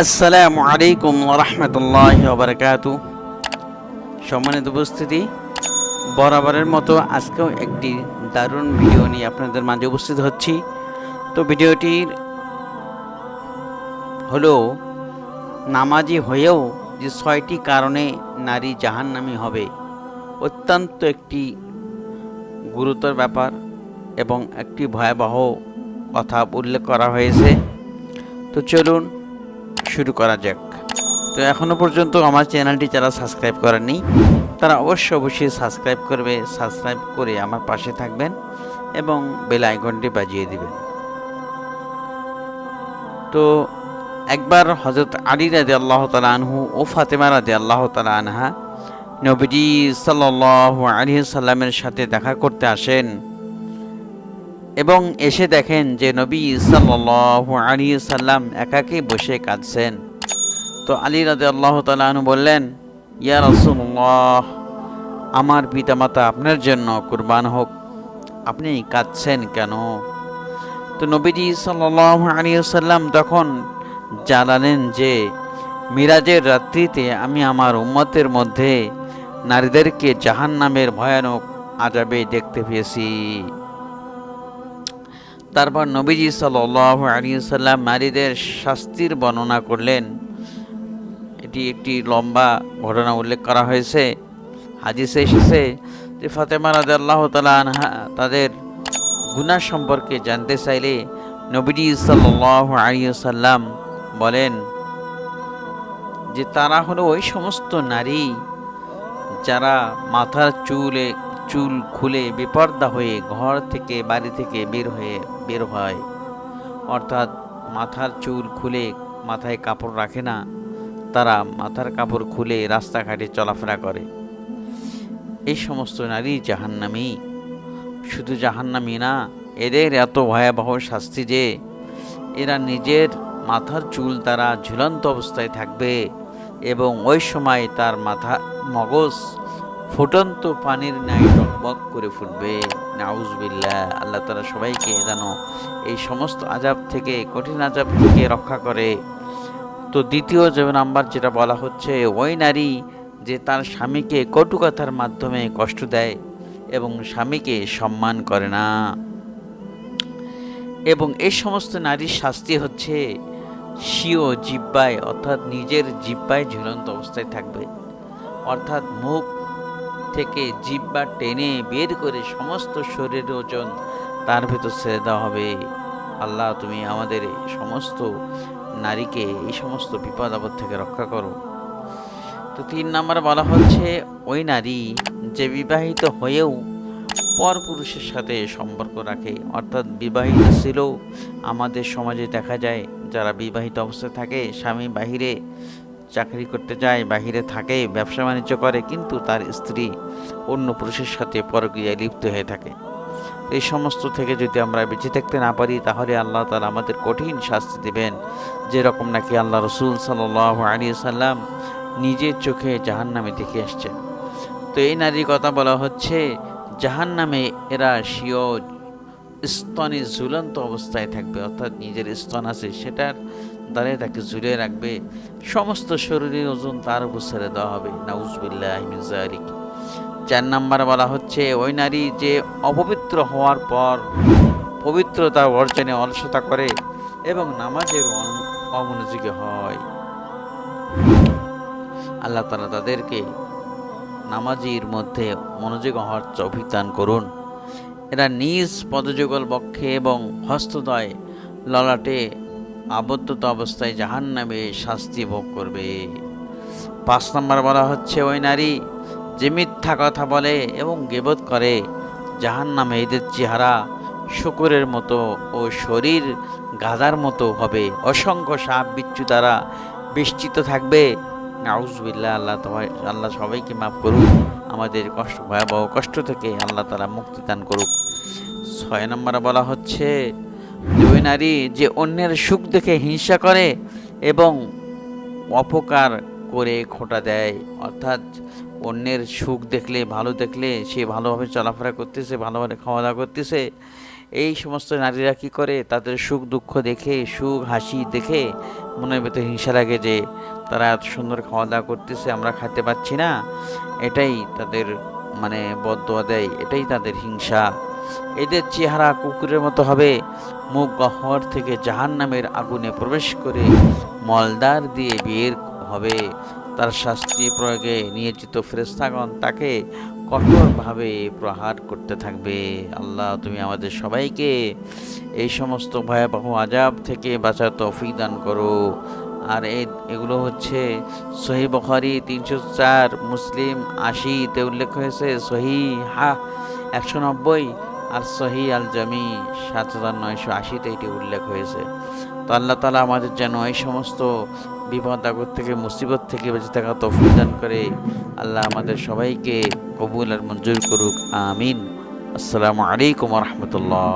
আসসালামু আলাইকুম ওয়া রাহমাতুল্লাহি ওয়া বারাকাতুহু। সম্মানিত উপস্থিতি, বরাবরের মতো আজকেও একটি দারুণ ভিডিও নিয়ে আপনাদের মাঝে উপস্থিত হচ্ছি। তো ভিডিওটির হলো নামাজি হয়েও যে ৬টি কারণে নারী জাহান্নামী হবে, অত্যন্ত একটি গুরুতর ব্যাপার এবং একটি ভয়াবহ কথা উল্লেখ করা হয়েছে। তো চলুন শুরু করা যাক। তো এখনও পর্যন্ত আমার চ্যানেলটি যারা সাবস্ক্রাইব করেননি তারা অবশ্যই সাবস্ক্রাইব করবে, সাবস্ক্রাইব করে আমার পাশে থাকবেন এবং বেল আইকনটি বাজিয়ে দিবেন। তো একবার হযরত আলী রাদিয়াল্লাহু তাআলা আনহু ও ফাতেমা রাদিয়াল্লাহু তাআলা আনহা নবীজি সাল্লাল্লাহু আলাইহি সাল্লামের সাথে দেখা করতে আসেন এবং এসে দেখেন যে নবী সাল্লাল্লাহু আলাইহি সাল্লাম একাকী বসে কাঁদছেন। তো আলী রাদিয়াল্লাহু তাআলা আনহু বললেন, ইয়া রাসূলুল্লাহ, আমার পিতামাতা আপনার জন্য কুরবান হোক, আপনি কাঁদছেন কেন? তো নবীজি সাল্লাল্লাহু আলাইহি সাল্লাম তখন জানালেন যে মিরাজের রাত্রিতে আমি আমার উম্মতের মধ্যে নারীদেরকে জাহান্নামের ভয়ানক আযাবে দেখতে পেয়েছি। তারপর নবীজি সাল্লাল্লাহু আলাইহি সাল্লাম নারীদের শাস্তির বর্ণনা করলেন। এটি একটি লম্বা ঘটনা উল্লেখ করা হয়েছে। হাদিসে এসেছে যে ফাতেমা রাদিয়াল্লাহু তাআলা আনহা তাদের গুনাহ সম্পর্কে জানতে চাইলে নবীজি সাল্লাল্লাহু আলাইহি সাল্লাম বলেন যে তারা হলো ওই সমস্ত নারী যারা মাথার চুল খুলে বেপর্দা হয়ে ঘর থেকে বাড়ি থেকে বের হয়, অর্থাৎ মাথার চুল খুলে মাথায় কাপড় রাখে না, তারা মাথার কাপড় খুলে রাস্তাঘাটে চলাফেরা করে। এই সমস্ত নারী জাহান্নামী। শুধু জাহান্নামী না, এদের এত ভয়াবহ শাস্তি যে এরা নিজের মাথার চুল তারা ঝুলন্ত অবস্থায় থাকবে এবং ওই সময় তার মগজ ফুটন্ত পানির ন্যায় টকবক করে ফুটবে। নাউজুবিল্লাহ। আল্লাহ তাআলা সবাইকে যেন এই সমস্ত আযাব থেকে, কঠিন আযাব থেকে রক্ষা করে। তো দ্বিতীয় যে নাম্বার যেটা বলা হচ্ছে, ওই নারী যে তার স্বামীকে কটু কথার মাধ্যমে কষ্ট দেয় এবং স্বামীকে সম্মান করে না। এবং এই সমস্ত নারীর শাস্তি হচ্ছে স্বীয় জিহ্বায়, অর্থাৎ নিজের জিহ্বায় ঝুলন্ত অবস্থায় থাকবে, অর্থাৎ মুখ থেকে জিহ্বা টেনে বের করে সমস্ত শরীরের ওজন তার ভেতর ছেড়ে দেওয়া হবে। আল্লাহ, তুমি আমাদের এই সমস্ত নারীকে এই সমস্ত বিপদ আপদ থেকে রক্ষা করো। তো ৩ নম্বর বলা হচ্ছে, ওই নারী যে বিবাহিত হয়েও পরপুরুষের সাথে সম্পর্ক রাখে, অর্থাৎ বিবাহিত ছিল। আমাদের সমাজে দেখা যায় যারা বিবাহিত অবস্থায় থাকে, স্বামী বাহিরে চাকরি করতে যায়, বাহিরে থাকে, ব্যবসা বাণিজ্য করে, কিন্তু তার স্ত্রী অন্য পুরুষের সাথে পরক্রিয়ায় লিপ্ত হয়ে থাকে। এই সমস্ত থেকে যদি আমরা বেঁচে থাকতে না পারি তাহলে আল্লাহ তাআলা আমাদের কঠিন শাস্তি দেবেন, যেরকম নাকি আল্লাহ রাসূল সাল্লাল্লাহু আলাইহি সাল্লাম নিজের চোখে জাহান্নামে দেখে আসছেন। তো এই নারীর কথা বলা হচ্ছে, জাহান্নামে এরা স্বীয় স্তনে ঝুলন্ত অবস্থায় থাকবে, অর্থাৎ নিজের স্তন আছে সেটার দ্বারে তাকে ঝুলিয়ে রাখবে, সমস্ত শরীরের ওজন তার উপর ছেড়ে দেওয়া হবে। নাউজুবিল্লাহি মিন যালিক। ৪ নম্বর বলা হচ্ছে, ওই নারী যে অপবিত্র হওয়ার পর পবিত্রতা অর্জনে অলসতা করে এবং নামাজের অমনোযোগী হয়। আল্লাহ তাআলা তাদেরকে নামাজির মধ্যে মনোযোগ হওয়ার তৌফিক দান করুন। এরা নিজ পদযুগল বক্ষে এবং হস্তদ্বয় ললাটে আবদ্ধতা অবস্থায় জাহান্নামে শাস্তি ভোগ করবে। ৫ নম্বর বলা হচ্ছে, ওই নারী যে মিথ্যা কথা বলে এবং গীবত করে, জাহান্নামে এদের চেহারা শূকরের মতো ও শরীর গাধার মতো হবে, অসংখ্য সাপ বিচ্ছু দ্বারা বেষ্টিত থাকবে। নাউজুবিল্লাহ। আল্লাহ সবাইকে মাফ করুক, আমাদের ভয়াবহ কষ্ট থেকে আল্লাহ তাআলা মুক্তি দান করুক। ৬ নম্বরে বলা হচ্ছে, ওই নারী যে অন্যের সুখ দেখে হিংসা করে এবং অপকার করে খোঁটা দেয়, অর্থাৎ অন্যের সুখ দেখলে, ভালো দেখলে সে ভালোভাবে চলাফেরা করতেছে, ভালোভাবে খাওয়া দাওয়া করতেছে এই সমস্ত নারীরা কি করে, তাদের সুখ দুঃখ দেখে, সুখ হাসি দেখে মনের ভেতরে হিংসা লাগে যে তারা এত সুন্দর খাওয়া দাওয়া করতেছে, আমরা খেতে পাচ্ছি না। এটাই তাদের মানে বদদোয়া দেয়, এটাই তাদের হিংসা। এদের চেহারা কুকুরের মতো হবে, মুখ গহ্বর থেকে জাহান্নামের আগুনে প্রবেশ করে মলদার দিয়ে বের হবে। তার শাস্তি প্রয়োগে নিয়োজিত ফেরেশতাগণ তাকে কঠোরভাবে প্রহার করতে থাকবে। আল্লাহ, তুমি আমাদের সবাইকে এই সমস্ত ভয়াবহ আযাব থেকে বাঁচার তৌফিক দান করো। আর এগুলো হচ্ছে সহিহ বুখারী ৩০৪, মুসলিম ৮০-তে উল্লেখ হয়েছে, সহিহা ১৯০, আর সহিহ আল জামি ৭৯৮০-তে এটি উল্লেখ হয়েছে। তো আল্লাহ তাআলা আমাদের যেন এই সমস্ত বিপদ আপদ থেকে, মুসিবত থেকে বেঁচে থাকা তৌফিক দান করে। আল্লাহ আমাদের সবাইকে কবুল আর মঞ্জুর করুক, আমিন। আসসালামু আলাইকুম ওয়া রাহমাতুল্লাহ।